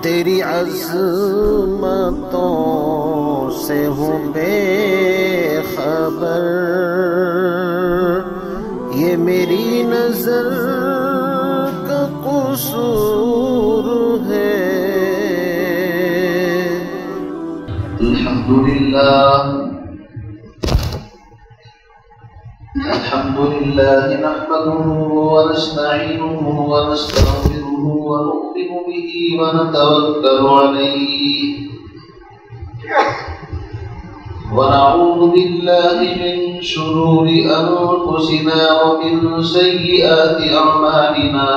تیری عظمتوں سے ہوں بے خبر، یہ میری نظر کا قصور ہے۔ الحمد لله نحمده ونستعينه ونستغفره ونؤمن به ونتوكل عليه ونعوذ بالله من شرور أنفسنا ومن سيئات أعمالنا،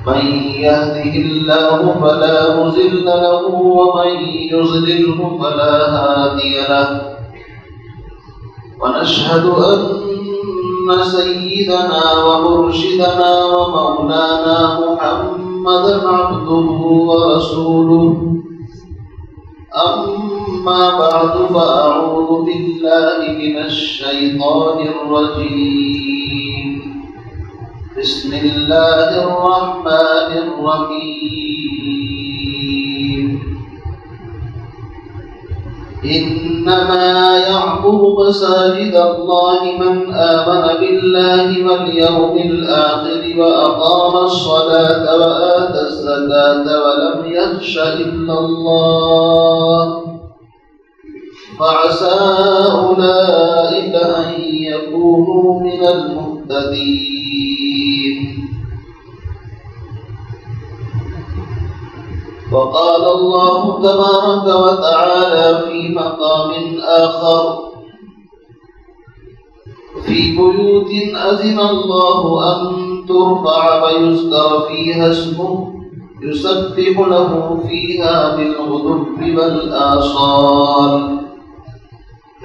من يهده الله فلا مضل له ومن يضلله فلا هادي له، ونشهد أن سيدنا ومرشدنا ومولانا محمدا عبده ورسوله، أما بعد فأعوذ بالله من الشيطان الرجيم، بسم الله الرحمن الرحيم، إنما يعمر مساجد الله من آمن بالله واليوم الآخر وأقام الصلاة وآتى الزكاة ولم يخش إلا الله، فعسى أولئك أن يكونوا من المهتدين. وقال الله تبارك وتعالى في مقام آخر، في بيوت أذن الله أن ترفع ويذكر فيها اسمه يسبح له فيها بالغدو والآصال،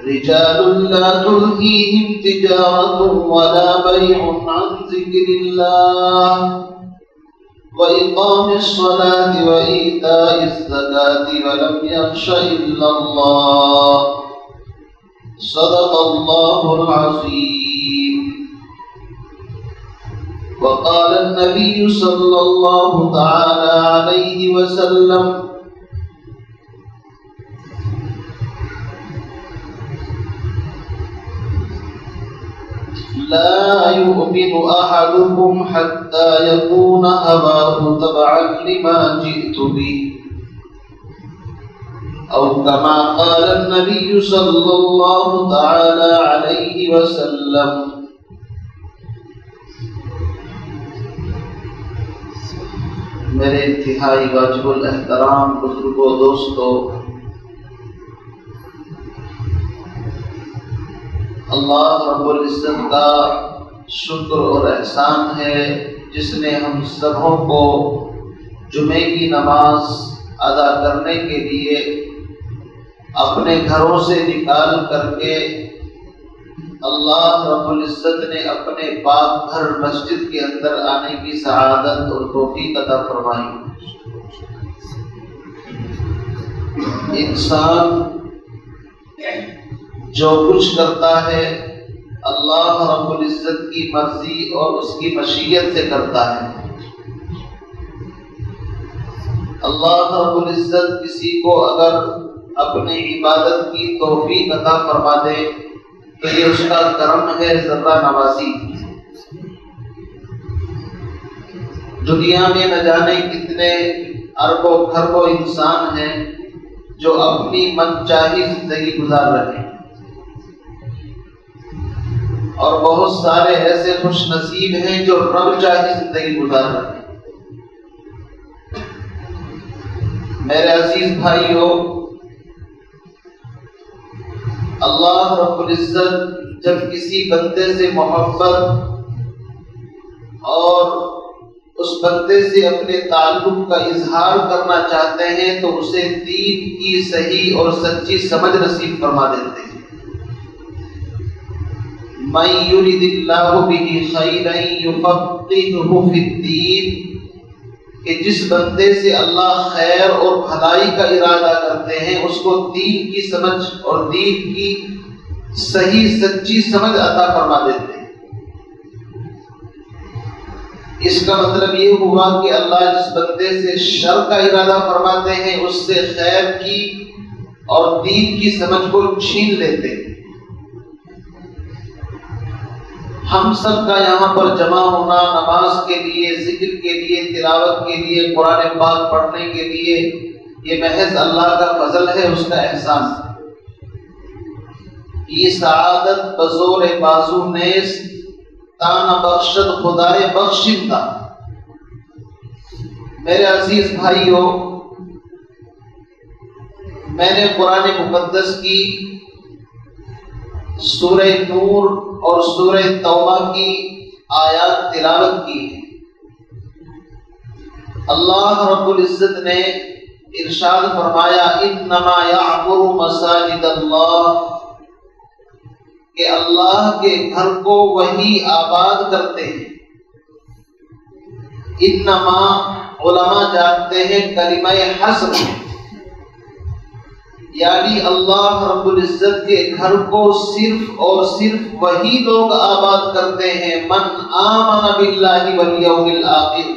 رجال لا تلهيهم تجارة ولا بيع عن ذكر الله وإقام الصلاة وإيتاء الزكاة ولم يخش إلا الله، صدق الله العظيم. وقال النبي صلى الله تعالى عليه وسلم، لا يؤمن أحدكم حتى يكون هواه تبعا لما جئت به، أو كما قال النبي صلى الله تعالى عليه وسلم. میرے انتہائی واجب الاحترام بزرگوں، دوستو، اللہ رب العزت کا شکر اور احسان ہے جس نے ہم سبوں کو جمعے کی نماز ادا کرنے کے لیے اپنے گھروں سے نکال کر کے اللہ رب العزت نے اپنے پاک گھر مسجد کے اندر آنے کی سعادت اور توفیق عطا فرمائی۔ انسان جو کچھ کرتا ہے اللہ رب العزت کی مرضی اور اس کی مشیت سے کرتا ہے۔ اللہ رب العزت کسی کو اگر اپنی عبادت کی توفیق عطا فرما دے تو یہ اس کا کرم ہے، ذرہ نوازی۔ دنیا میں نہ جانے کتنے اربوں خربوں انسان ہیں جو اپنی من چاہی زندگی گزار رہے ہیں، اور بہت سارے ایسے خوش نصیب ہیں جو رب چاہی زندگی گزار رہے ہیں۔ میرے عزیز بھائیو، اللہ رب العزت جب کسی بندے سے محبت اور اس بندے سے اپنے تعلق کا اظہار کرنا چاہتے ہیں تو اسے دین کی صحیح اور سچی سمجھ نصیب فرما دیتے ہیں۔ مَن يُرِدِ اللَّهُ بِهِ خَيْرًا يُفَقِّهْهُ فِي الدِّينِ، کہ جس بندے سے اللہ خیر اور بھلائی کا ارادہ کرتے ہیں اس کو دین کی سمجھ اور دین کی صحیح سچی سمجھ عطا فرما دیتے ہیں۔ اس کا مطلب یہ ہوا کہ اللہ جس بندے سے شر کا ارادہ فرماتے ہیں اس سے خیر کی اور دین کی سمجھ کو چھین لیتے ہیں۔ ہم سب کا یہاں پر جمع ہونا نماز کے لیے، ذکر کے لیے، تلاوت کے لیے، قرآن پاک پڑھنے کے لیے، یہ محض اللہ کا فضل ہے، اس کا احسان ہے۔ یہ سعادت بزور بازو نیز تانا بخشد خدائے بخشندہ۔ میرے عزیز بھائیو، میں نے قرآن مقدس کی سورہ نور اور سورہ توبہ کی آیات تلاوت کی ہے۔ اللہ رب العزت نے ارشاد فرمایا انما یعمر مساجد اللہ، کہ اللہ کے گھر کو وہی آباد کرتے ہیں۔ انما علماء جانتے ہیں کلمہ حصر، یعنی اللہ رب العزت کے گھر کو صرف اور صرف وہی لوگ آباد کرتے ہیں من آمن باللہ والیوم الآخر،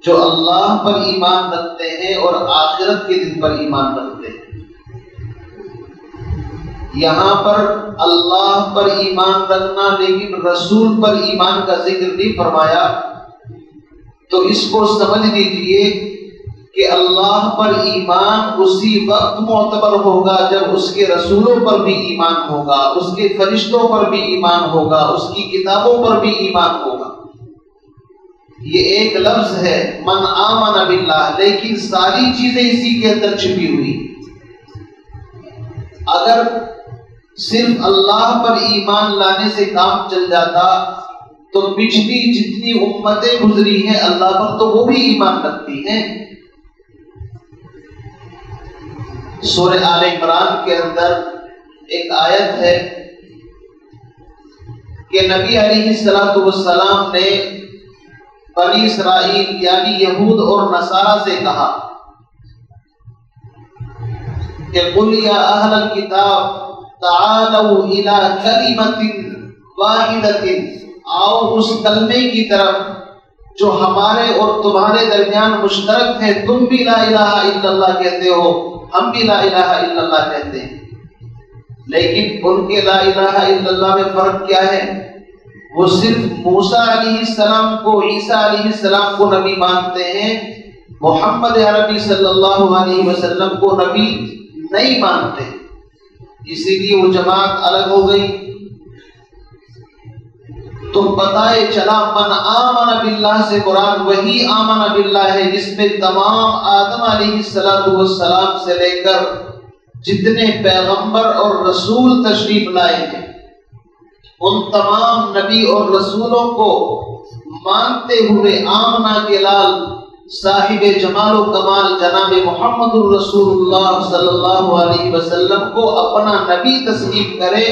جو اللہ پر ایمان رکھتے ہیں اور آخرت کے دن پر ایمان رکھتے ہیں۔ یہاں پر اللہ پر ایمان رکھنا لیکن رسول پر ایمان کا ذکر نہیں فرمایا، تو اس کو سمجھ لیجئے کہ اللہ پر ایمان اسی وقت معتبر ہوگا جب اس کے رسولوں پر بھی ایمان ہوگا، اس کے فرشتوں پر بھی ایمان ہوگا، اس کی کتابوں پر بھی ایمان ہوگا۔ یہ ایک لفظ ہے من آمن باللہ، لیکن ساری چیزیں اسی کے اندر چھپی ہوئی۔ اگر صرف اللہ پر ایمان لانے سے کام چل جاتا تو پچھلی جتنی امتیں گزری ہیں اللہ پر تو وہ بھی ایمان رکھتی ہیں۔ سورہ آل عمران کے اندر ایک آیت ہے کہ نبی علیہ السلام نے بنی اسرائیل یعنی یہود اور نصارہ سے کہا کہ قل یا اہل الکتاب تعالوا الی کلمۃ واحدۃ، آؤ اس کلمے کی طرف جو ہمارے اور تمہارے درمیان مشترک ہے۔ تم بھی لا الہ الا اللہ کہتے ہو، ہم بھی لا الہ الا اللہ کہتے ہیں، لیکن ان کے لا الہ الا اللہ میں فرق کیا ہے؟ وہ صرف موسیٰ علیہ السلام کو، عیسیٰ علیہ السلام کو نبی مانتے ہیں، محمد عربی صلی اللہ علیہ وسلم کو نبی نہیں مانتے، اسی لیے وہ جماعت الگ ہو گئی۔ تو بتائے چلا من آمن باللہ سے مراد وہی آمن باللہ ہے جس میں تمام آدم علیہ السلام سے لے کر جتنے پیغمبر اور رسول تشریف لائے ہیں ان تمام نبی اور رسولوں کو مانتے ہوئے آمنہ کے لال صاحب جمال و کمال جناب محمد الرسول اللہ صلی اللہ علیہ وسلم کو اپنا نبی تسلیم کرے،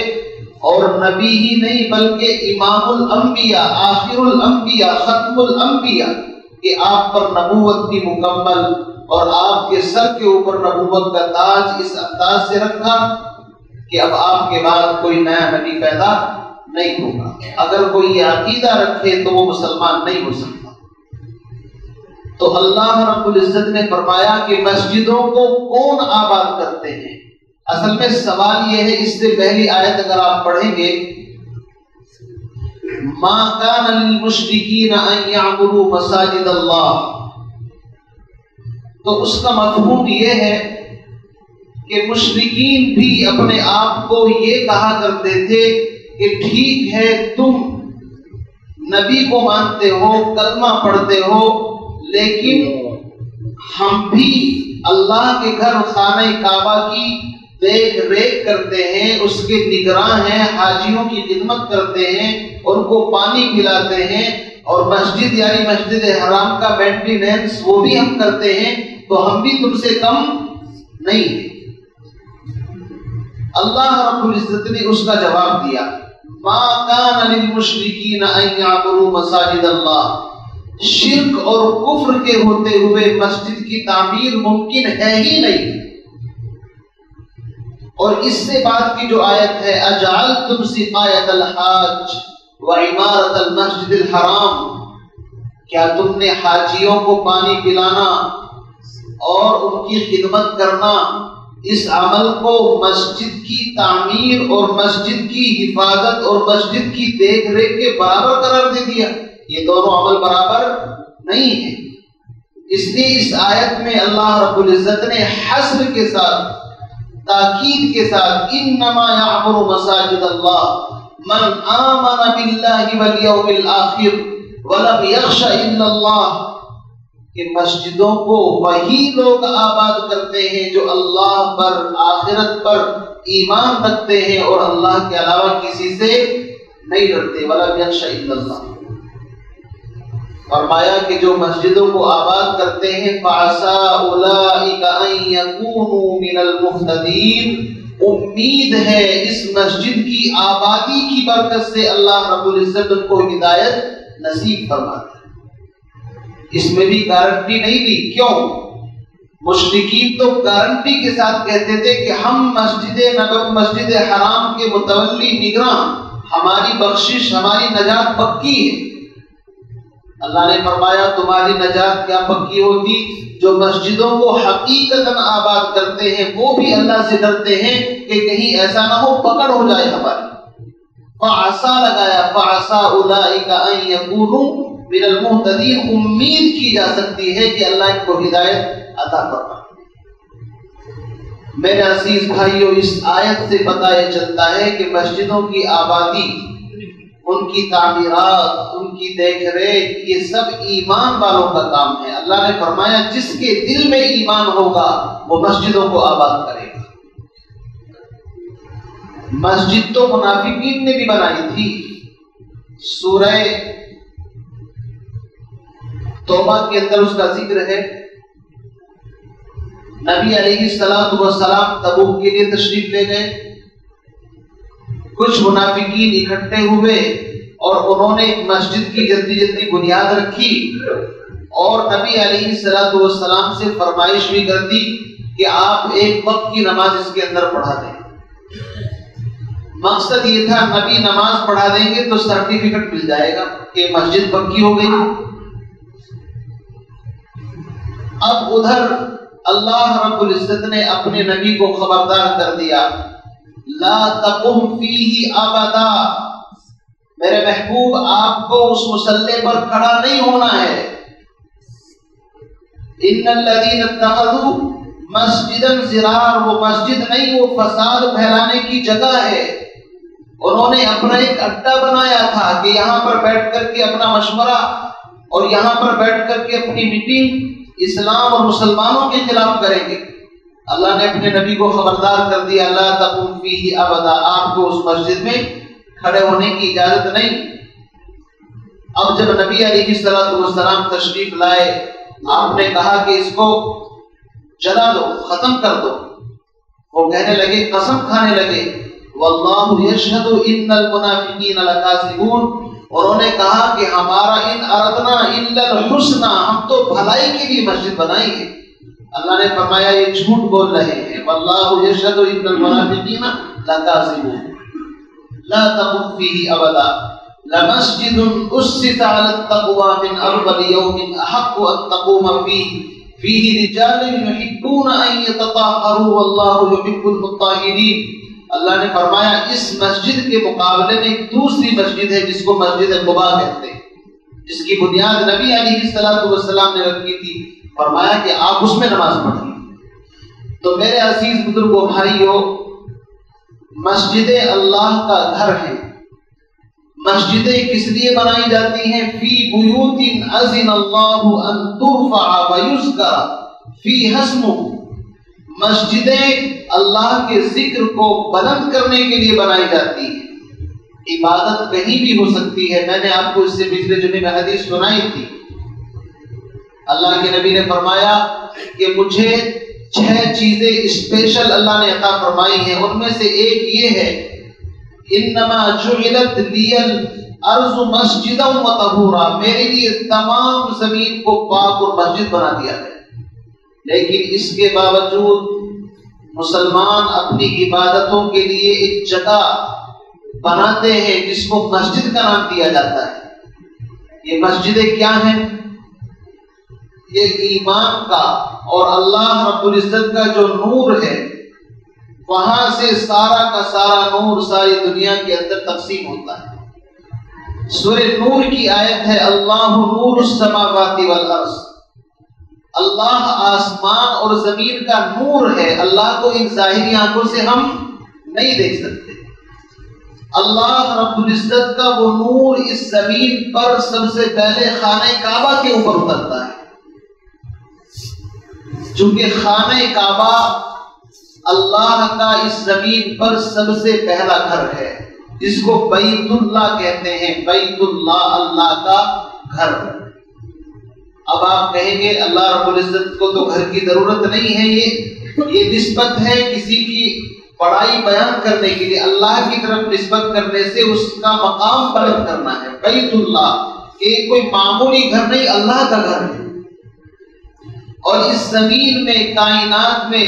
اور نبی ہی نہیں بلکہ امام الانبیاء، آخر الانبیاء، ختم الانبیاء، کہ آپ پر نبوت کی مکمل اور آپ کے سر کے اوپر نبوت کا تاج اس انداز سے رکھا کہ اب آپ کے بعد کوئی نیا نبی پیدا نہیں ہوگا۔ اگر کوئی یہ عقیدہ رکھے تو وہ مسلمان نہیں ہو سکتا۔ تو اللہ رب العزت نے فرمایا کہ مسجدوں کو کون آباد کرتے ہیں؟ اصل میں سوال یہ ہے، اس سے پہلی آیت اگر آپ پڑھیں گے ما کان للمشرکین ان یعمروا مساجد اللہ، تو اس کا مفہوم یہ ہے کہ مشرکین بھی اپنے آپ کو یہ کہا کرتے تھے کہ ٹھیک ہے تم نبی کو مانتے ہو، کلمہ پڑھتے ہو، لیکن ہم بھی اللہ کے گھر خانہ کعبہ کی دیکھ ریکھ کرتے ہیں، اس کے نگراں ہیں، حاجیوں کی خدمت کرتے ہیں، ان کو پانی پلاتے ہیں، اور مسجد یعنی مسجد حرام کا مینٹیننس وہ بھی ہم کرتے ہیں، تو ہم بھی تم سے کم نہیں ہیں۔ اللہ رب العزت نے اس کا جواب دیا ما کان للمشرکین ان یعمروا مساجد اللہ، شرک اور کفر کے ہوتے ہوئے مسجد کی تعمیر ممکن ہے ہی نہیں۔ اور اس سے بعد کی جو آیت ہے اجعلتم سقایۃ الحاج وعمارۃ المسجد الحرام، کیا تم نے حاجیوں کو پانی پلانا اور ان کی خدمت کرنا، اس عمل کو مسجد کی تعمیر اور مسجد کی حفاظت اور مسجد کی دیکھ ریکھ کے برابر قرار دے دیا؟ یہ دونوں عمل برابر نہیں ہیں۔ اس لیے اس آیت میں اللہ رب العزت نے حصر کے ساتھ، تاکید کے ساتھ، انما یعمر مساجد اللہ من آمن باللہ والیوم الآخر ولم یخش الا اللہ، کہ مسجدوں کو وہی لوگ آباد کرتے ہیں جو اللہ پر، آخرت پر ایمان رکھتے ہیں اور اللہ کے علاوہ کسی سے نہیں ڈرتے۔ وَلَمْ يَخْشَ إِلَّا اللَّهُ، فرمایا کہ جو مسجدوں کو آباد کرتے ہیں فَعَسَىٰ أُولَٰئِكَ أَن يَكُونُوا مِنَ الْمُهْتَدِينَ، امید ہے اس مسجد کی آبادی کی برکت سے اللہ رب العزت ان کو ہدایت نصیب فرماتا ہے۔ اس میں بھی گارنٹی نہیں دی، کیوں؟ مشرکین تو گارنٹی کے ساتھ کہتے تھے کہ ہم مسجد نبوی، مسجد حرام کے متولی نگراں، ہماری بخشش، ہماری نجات پکی ہے۔ اللہ نے فرمایا تمہاری نجات کیا پکی ہوتی؟ جو مسجدوں کو حقیقتاً آباد کرتے ہیں وہ بھی اللہ سے ڈرتے ہیں کہ کہیں ایسا نہ ہو پکڑ ہو جائے ہماری۔ فَعَسَىٰ لگایا، فَعَسَىٰ أُولَٰئِكَ أَن يَكُونُوا من المہتدین، امید کی جا سکتی ہے کہ اللہ ان کو ہدایت عطا فرمائے۔ میرے عزیز بھائیوں، اس آیت سے پتہ یہ چلتا ہے کہ مسجدوں کی آبادی، ان کی تعمیرات، ان کی دیکھ ریکھ، یہ سب ایمان والوں کا کام ہے۔ اللہ نے فرمایا جس کے دل میں ایمان ہوگا وہ مسجدوں کو آباد کرے گا۔ مسجد تو منافقین نے بھی بنائی تھی۔ سورہ توبہ کے اندر اس کا ذکر ہے۔ نبی علیہ السلام تبوک کے لیے تشریف لے گئے، کچھ منافقین اکٹھے ہوئے اور انہوں نے ایک مسجد کی جلدی جلدی بنیاد رکھی اور نبی علیہ السلام سے فرمائش بھی کر دی کہ آپ ایک وقت کی نماز اس کے اندر پڑھا دیں۔ مقصد یہ تھا نبی نماز پڑھا دیں گے تو سرٹیفکیٹ مل جائے گا کہ مسجد پکی ہو گئی۔ اب ادھر اللہ رب العزت نے اپنے نبی کو خبردار کر دیا، لا تقم فیہ ابدا، میرے محبوب آپ کو اس مسلح پر کھڑا نہیں ہونا ہے۔ ان الذین اتخذوا مسجدا ضرار، وہ مسجد نہیں، وہ فساد پھیلانے کی جگہ ہے۔ انہوں نے اپنا ایک اڈا بنایا تھا کہ یہاں پر بیٹھ کر کے اپنا مشورہ اور یہاں پر بیٹھ کر کے اپنی میٹنگ اسلام اور مسلمانوں کے خلاف کریں گے۔ اللہ نے اپنے نبی کو خبردار کر دیا، لا تقم فیہ ابدا، آپ کو اس مسجد میں کھڑے ہونے کی اجازت نہیں۔ اب جب نبی علیہ السلام تشریف لائے، آپ نے کہا کہ اس کو جلا دو، ختم کر دو۔ وہ کہنے لگے، قسم کھانے لگے، واللہ یشہد ان المنافقین لکاذبون، انہوں نے کہا کہ ہمارا ان اردنا الا الحسنى، ہم تو بھلائی کے لیے مسجد بنائی ہے۔ اللہ نے فرمایا یہ جھوٹ بول رہے ہیں، واللہ یشہد ان المنافقین لکاذبون۔ لا تقم فیہ ابدا لمسجد اسس علی التقوى من اول یوم احق ان تقوم فیہ رجال یحبون ان یتطہروا واللہ یحب المطہرین۔ اللہ نے فرمایا اس مسجد کے مقابلے میں ایک دوسری مسجد ہے جس کو مسجد قباء کہتے ہیں، جس کی بنیاد نبی علیہ السلام نے رکھی تھی۔ فرمایا کہ آپ اس میں نماز پڑھیں۔ تو میرے عزیز بزرگوں، بھائیوں، مسجدیں اللہ کا گھر ہیں۔ مسجدیں کس لیے بنائی جاتی ہیں؟ فی بیوت اذن اللہ ان ترفع ویذکر فیہا اسمہ، مسجدیں اللہ کے ذکر کو بلند کرنے کے لیے بنائی جاتی ہیں۔ عبادت کہیں بھی ہو سکتی ہے۔ میں نے آپ کو اس سے پچھلے جمعے میں حدیث سنائی تھی۔ اللہ کے نبی نے فرمایا کہ مجھے 6 چیزیں اسپیشل اللہ نے عطا فرمائی ہیں، ان میں سے ایک یہ ہے، انما جعلت لی الارض مسجدا وطہورا، میرے لیے تمام زمین کو پاک اور مسجد بنا دیا ہے۔ لیکن اس کے باوجود مسلمان اپنی عبادتوں کے لیے ایک جگہ بناتے ہیں جس کو مسجد کا نام دیا جاتا ہے، یہ مسجدیں کیا ہیں؟ یہ ایمان کا اور اللہ رب العزت کا جو نور ہے، وہاں سے سارا کا سارا نور ساری دنیا کے اندر تقسیم ہوتا ہے۔ سورہ نور کی آیت ہے اللہ نور السماوات والارض، اللہ آسمان اور زمین کا نور ہے۔ اللہ کو ان ظاہری آنکھوں سے ہم نہیں دیکھ سکتے۔ اللہ رب العزت کا وہ نور اس زمین پر سب سے پہلے خانہ کعبہ کے اوپر اترتا ہے، چونکہ خانہ کعبہ اللہ کا اس زمین پر سب سے پہلا گھر ہے، جس کو بیت اللہ کہتے ہیں۔ بیت اللہ، اللہ کا گھر۔ اب آپ کہیں گے اللہ رب العزت کو تو گھر کی ضرورت نہیں ہے، یہ نسبت ہے کسی کی بڑائی بیان کرنے کے لیے، اللہ کی طرف نسبت کرنے سے اس کا مقام بلند کرنا ہے۔ بیت اللہ کہ کوئی معمولی گھر نہیں، اللہ کا گھر ہے۔ اور اس زمین میں، کائنات میں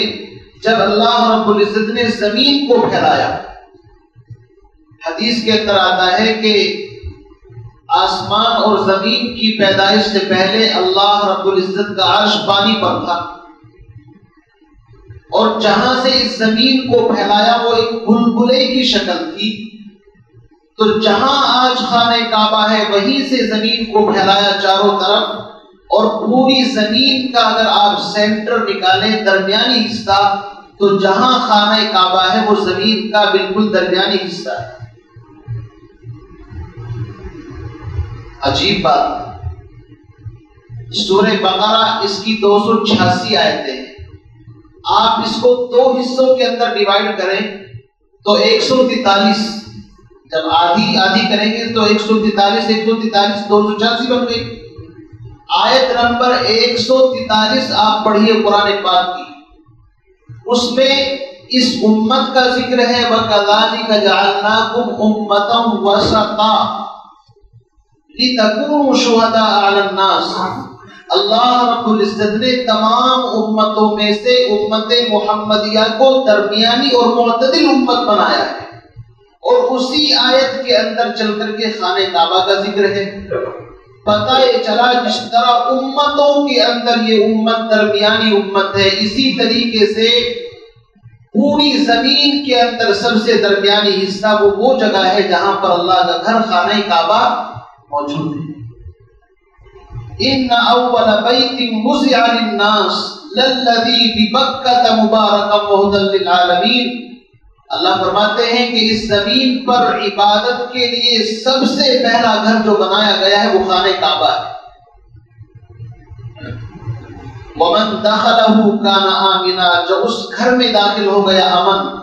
جب اللہ رب العزت نے زمین کو پھیلایا، حدیث کے اندر آتا ہے کہ آسمان اور زمین کی پیدائش سے پہلے اللہ رب العزت کا عرش پانی پر تھا، اور جہاں سے اس زمین کو پھیلایا وہ ایک بلبلے کی شکل تھی۔ تو جہاں آج خانہ کعبہ ہے وہیں سے زمین کو پھیلایا چاروں طرف، اور پوری زمین کا اگر آپ سینٹر نکالیں، درمیانی حصہ، تو جہاں خانہ کعبہ ہے وہ زمین کا بالکل درمیانی حصہ ہے۔ عجیب بات، سورہ بقرہ اس کی 286 آیتیں ہیں۔ آپ اس کو دو حصوں کے اندر ڈیوائیڈ کریں تو 143، جب آدھی کریں گے تو 143 286 بن گئی۔ آیت نمبر 143 آپ پڑھیے قرآن پاک کی، اس میں اس امت کا ذکر ہے، وَكَذَلِكَ جَعَلْنَاكُمْ أُمَّةً وَسَطًا لِتَكُونُوا شُهَدَاءَ عَلَى النَّاسِ۔ اللہ رب العزت نے تمام امتوں میں سے امت محمدیہ کو درمیانی اور معتدل امت بنایا ہے، اور اسی آیت کے اندر چل کر کے خانہ کعبہ کا ذکر ہے۔ پتہ یہ چلا جس طرح امتوں کے اندر یہ امت درمیانی امت ہے، اسی طریقے سے پوری زمین کے اندر سب سے درمیانی حصہ وہ جگہ ہے جہاں پر اللہ کا گھر خانہ کعبہ موجود ہے۔ ان اول بیت وضع للناس للذی ببکۃ مبارکا وہدی للعالمین۔ اللہ فرماتے ہیں کہ اس زمین پر عبادت کے لیے سب سے پہلا گھر جو بنایا گیا ہے وہ خانہ کعبہ ہے۔ ومن دخلہ کان آمنا، جو اس گھر میں داخل ہو گیا امن،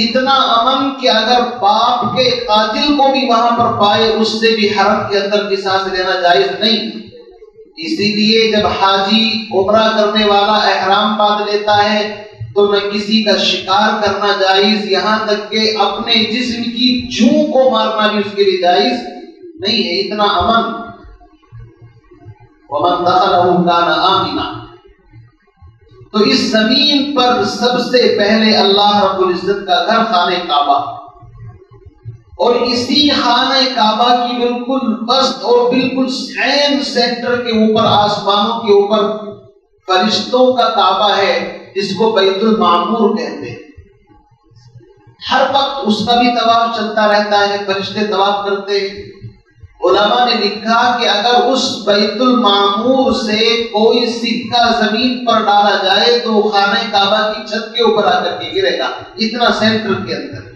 اتنا امن کہ اگر باپ کے قاتل کو بھی وہاں پر پائے اس سے بھی حرم کے اندر قصاص لینا جائز نہیں۔ اسی لیے جب حاجی عمرہ کرنے والا احرام باندھ لیتا ہے تو نہ کسی کا شکار کرنا جائز، یہاں تک کہ اپنے جسم کی جوں کو مارنا بھی اس کے لیے جائز نہیں ہے، اتنا امن۔ ومن دخلہ کان آمنا۔ تو اس زمین پر سب سے پہلے اللہ رب العزت کا گھر خانہ کعبہ، اور اسی خانہ کعبہ کی بالکل وسط اور بالکل سینٹر کے اوپر، آسمانوں کے اوپر فرشتوں کا کعبہ ہے جس کو بیت المعمور کہتے ہیں۔ ہر وقت اس کا بھی طواف چلتا رہتا ہے، فرشتے طواف کرتے ہیں۔ علماء نے لکھا کہ اگر اس بیت المعمور سے کوئی سکہ زمین پر ڈالا جائے تو خانہ کعبہ کی چھت کے اوپر آ کر کے گرے گا، اتنا سینٹر کے اندر۔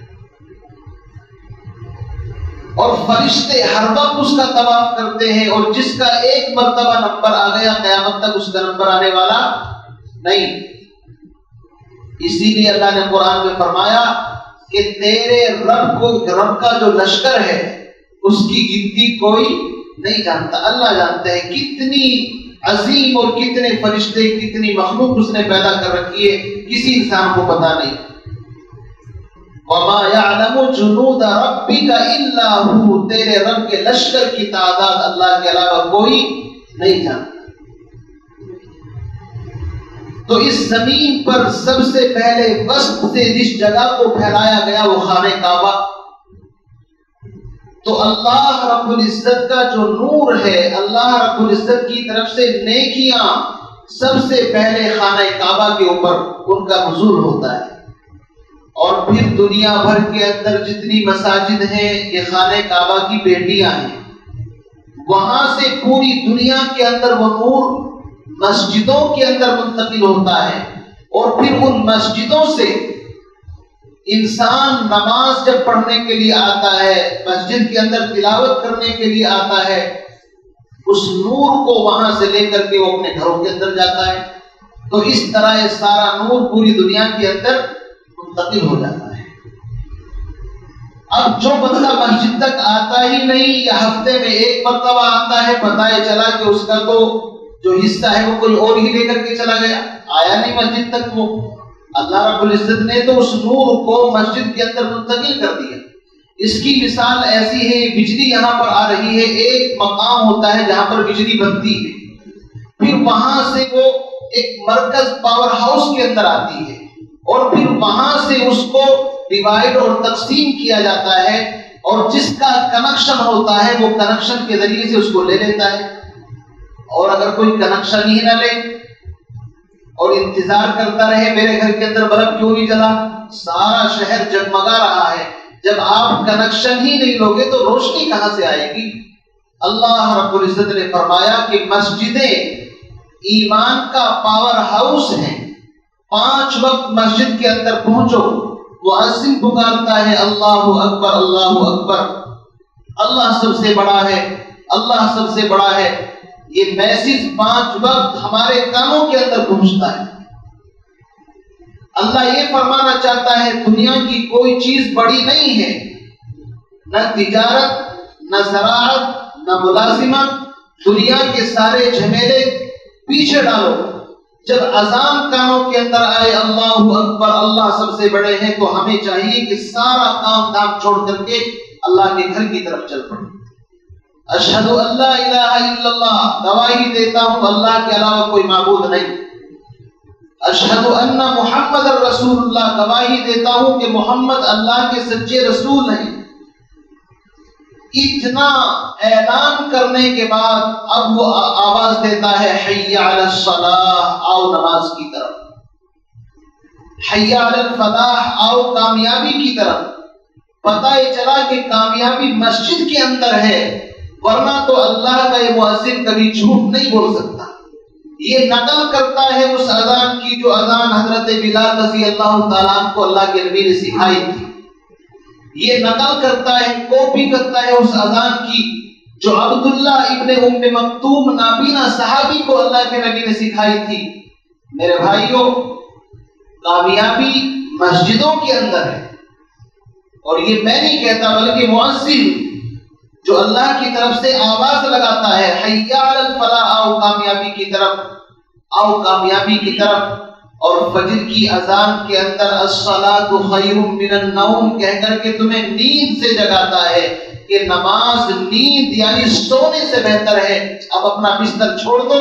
اور فرشتے ہر وقت اس کا طواف کرتے ہیں، اور جس کا ایک مرتبہ نمبر آ گیا قیامت تک اس کا نمبر آنے والا نہیں۔ اسی لیے اللہ نے قرآن میں فرمایا کہ تیرے رب کا جو لشکر ہے اس کی گنتی کوئی نہیں جانتا، اللہ جانتا ہے کتنی عظیم اور کتنے فرشتے، کتنی مخلوق اس نے پیدا کر رکھی ہے، کسی انسان کو پتا نہیں۔ وَمَا يَعْلَمُ جُنُودَ رَبِّكَ إِلَّا هُوَ، تیرے رب کے لشکر کی تعداد اللہ کے علاوہ کوئی نہیں جانتا۔ تو اس زمین پر سب سے پہلے وسط سے جس جگہ کو پھیلایا گیا وہ خانہ کعبہ، تو اللہ رب العزت کا جو نور ہے، اللہ رب العزت کی طرف سے نیکیاں سب سے پہلے خانہ کعبہ کے اوپر ان کا نزول ہوتا ہے، اور پھر دنیا بھر کے اندر جتنی مساجد ہیں یہ خانہ کعبہ کی بیٹیاں ہیں، وہاں سے پوری دنیا کے اندر وہ نور مسجدوں کے اندر منتقل ہوتا ہے، اور پھر ان مسجدوں سے انسان نماز جب پڑھنے کے لیے آتا ہے، مسجد کے اندر تلاوت کرنے کے لیے آتا ہے، اس نور کو وہاں سے لے کر کے وہ اپنے گھروں کے اندر جاتا ہے۔ تو اس طرح یہ سارا نور پوری دنیا کے اندر منتقل ہو جاتا ہے۔ اب جو بندہ مسجد تک آتا ہی نہیں یا ہفتے میں ایک مرتبہ آتا ہے، پتہ یہ چلا کہ اس کا تو جو حصہ ہے وہ کوئی اور ہی لے کر کے چلا گیا، آیا نہیں مسجد تک۔ وہ اللہ رب العزت نے تو اس نور کو مسجد کے اندر منتقل کر دیا۔ اس کی مثال ایسی ہے، بجلی یہاں پر آ رہی ہے، ایک مقام ہوتا ہے جہاں پر بجلی بنتی ہے، پھر وہاں سے وہ ایک مرکز پاور ہاؤس کے اندر آتی ہے، اور پھر وہاں سے اس کو ڈیوائیڈ اور تقسیم کیا جاتا ہے، اور جس کا کنکشن ہوتا ہے وہ کنکشن کے ذریعے سے اس کو لے لیتا ہے۔ اور اگر کوئی کنکشن ہی نہ لے اور انتظار کرتا رہے میرے گھر کے اندر بلب کیوں نہیں جلا، سارا شہر جگمگا رہا ہے، جب آپ کنکشن ہی نہیں لوگے تو روشنی کہاں سے آئے گی؟ اللہ رب العزت نے فرمایا کہ مسجدیں ایمان کا پاور ہاؤس ہیں، 5 وقت مسجد کے اندر پہنچو، مؤذن پکارتا ہے اللہ اکبر اللہ اکبر، اللہ سب سے بڑا ہے، اللہ سب سے بڑا ہے، یہ میسج 5 وقت ہمارے کانوں کے اندر پہنچتا ہے۔ اللہ یہ فرمانا چاہتا ہے دنیا کی کوئی چیز بڑی نہیں ہے، نہ تجارت، نہ زراعت، نہ ملازمت، دنیا کے سارے جھمیلے پیچھے ڈالو، جب اذان کانوں کے اندر آئے اللہ اکبر اللہ سب سے بڑے ہیں، تو ہمیں چاہیے کہ سارا کام دھام چھوڑ کر کے اللہ کے گھر کی طرف چل پڑے۔ اشہد ان لا الہ الا اللہ، گواہی دیتا ہوں اللہ کے علاوہ کوئی معبود نہیں۔ اشہد ان محمد رسول اللہ، گواہی دیتا ہوں کہ محمد اللہ کے سچے رسول ہیں۔ اتنا اعلان کرنے کے بعد اب وہ آواز دیتا ہے حی علی الصلاۃ، آؤ نماز کی طرف، حی علی الفلاح، آؤ کامیابی کی طرف۔ پتہ یہ چلا کہ کامیابی مسجد کے اندر ہے، ورنہ تو اللہ کا یہ مؤذن کبھی جھوٹ نہیں بول سکتا۔ یہ نقل کرتا ہے اس اذان کی جو اذان حضرت بلال رضی اللہ تعالیٰ عنہ کو اللہ کے نبی نے سکھائی تھی، یہ نقل کرتا ہے، کاپی کرتا ہے اس اذان کی جو عبداللہ ابن ام مکتوم نابینا صحابی کو اللہ کے نبی نے سکھائی تھی۔ میرے بھائیوں، کامیابی مسجدوں کے اندر ہے، اور یہ میں نہیں کہتا بلکہ مؤذن جو اللہ کی طرف سے آواز لگاتا ہے حی علی الفلاح، آؤ کامیابی کی طرف، آؤ کامیابی کی طرف، اور فجر کی اذان کے اندر الصلاۃ خیر من النوم کہہ کر کے تمہیں نیند سے جگاتا ہے کہ نماز نیند یعنی سونے سے بہتر ہے، اب اپنا بستر چھوڑ دو،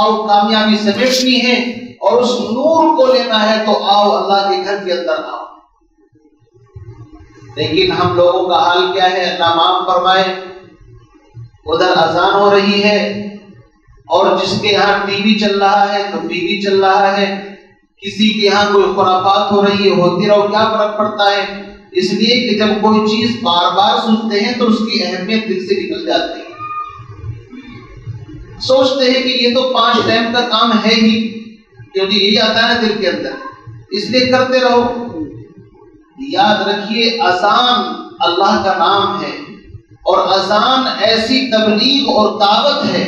آؤ کامیابی سمیٹنی ہے اور اس نور کو لینا ہے تو آؤ اللہ کے گھر کے اندر آؤ۔ لیکن ہم لوگوں کا حال کیا ہے؟ اللہ معاف فرمائے، ادھر اذان ہو رہی ہے اور جس کے یہاں ٹی وی چل رہا ہے تو ٹی وی چل رہا ہے، کسی کے یہاں کوئی خرافات ہو رہی ہے، ہوتی رہو، کیا فرق پڑتا ہے؟ اس لیے کہ جب کوئی چیز بار بار سنتے ہیں تو اس کی اہمیت دل سے نکل جاتی ہے، سوچتے ہیں کہ یہ تو 5 ٹائم کا کام ہے ہی، کیونکہ یہی آتا ہے دل کے اندر، اس لیے کرتے رہو۔ یاد رکھیے اذان اللہ کا نام ہے، اور اذان ایسی تبلیغ اور دعوت ہے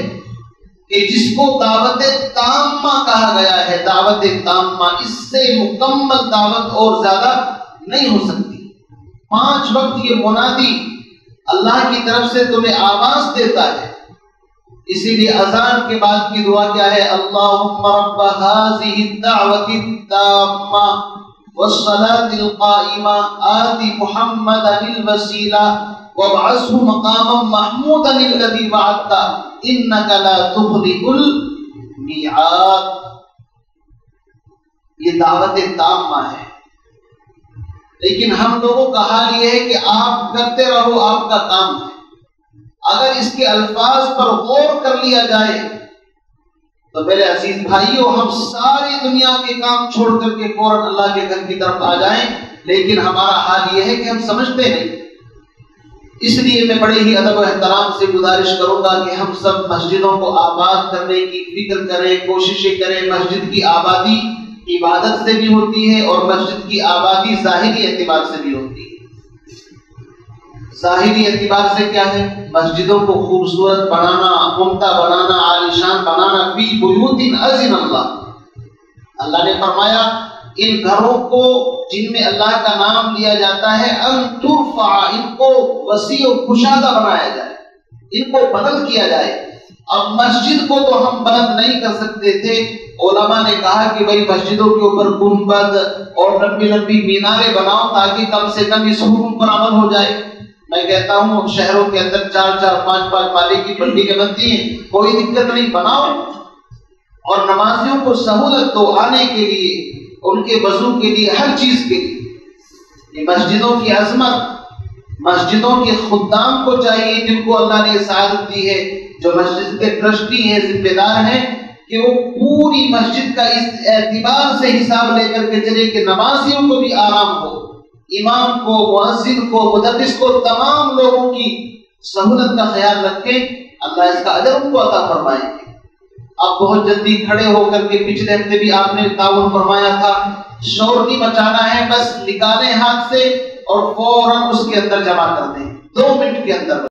کہ جس کو دعوت تامہ کہا گیا ہے، دعوت تامہ، اس سے مکمل دعوت اور زیادہ نہیں ہو سکتی۔ 5 وقت یہ منادی اللہ کی طرف سے تمہیں آواز دیتا ہے، اسی لیے اذان کے بعد کی دعا کیا ہے؟ اللہم رب هذه الدعوة التامة والصلاة القائمة آت محمدا الوسيلة وابعثه مقاما محمودا الذي وعدته انك لا تخلف الميعاد۔ یہ دعوت تامہ ہے، لیکن ہم لوگوں کا حال یہ ہے کہ آپ کرتے رہو، آپ کا کام ہے۔ اگر اس کے الفاظ پر غور کر لیا جائے تو میرے عزیز بھائیوں، ہم ساری دنیا کے کام چھوڑ کر کے فوراً اللہ کے گھر کی طرف آ جائیں، لیکن ہمارا حال یہ ہے کہ ہم سمجھتے نہیں۔ اس لیے میں بڑے ہی ادب و احترام سے گزارش کروں گا کہ ہم سب مسجدوں کو آباد کرنے کی فکر کریں، کوششیں کریں۔ مسجد کی آبادی عبادت سے بھی ہوتی ہے اور مسجد کی آبادی ظاہری اعتبار سے بھی ہوتی ہے۔ ظاہری اعتبار سے کیا ہے؟ مسجدوں کو خوبصورت بنانا، عمدہ بنانا، عالیشان بنانا۔ فی بیوت اذن اللہ، اللہ نے فرمایا ان گھروں کو جن میں اللہ کا نام لیا جاتا ہے، ان ترفع، ان کو وسیع و کشادہ بنایا جائے، ان کو بلند کیا جائے۔ اب مسجد کو تو ہم بلند نہیں کر سکتے تھے، علماء نے کہا کہ بھائی مسجدوں کے اوپر گنبد اور لمبی لمبی میناریں بناؤ تاکہ کم سے کم اس حکم پر عمل ہو جائے۔ میں کہتا ہوں شہروں کے اندر 4-4 5-5 مالے کی بلڈنگیں بنتی ہیں، کوئی دقت نہیں، بناؤ، اور نمازیوں کو سہولت دو آنے کے لیے، ان کے وضو کے لیے، ہر چیز کے لیے۔ یہ مسجدوں کی عظمت، مسجدوں کے خدام کو چاہیے جن کو اللہ نے سعادت دی ہے، جو مسجد کے ٹرسٹی ہیں، ذمہ دار ہیں، کہ وہ پوری مسجد کا اس اعتبار سے حساب لے کر کے چلے کہ نمازیوں کو بھی آرام ہو، امام کو، مؤذن کو، مدرس کو، تمام لوگوں کی سہولت کا خیال رکھیں۔ اللہ اس کا اجر ان کو عطا فرمائیں گے۔ اب بہت جلدی کھڑے ہو کر کے، پچھلے ہفتے بھی آپ نے تعاون فرمایا تھا، شور نہیں مچانا ہے، بس نکالیں ہاتھ سے اور فوراً اس کے اندر جمع کر دیں 2 منٹ کے اندر۔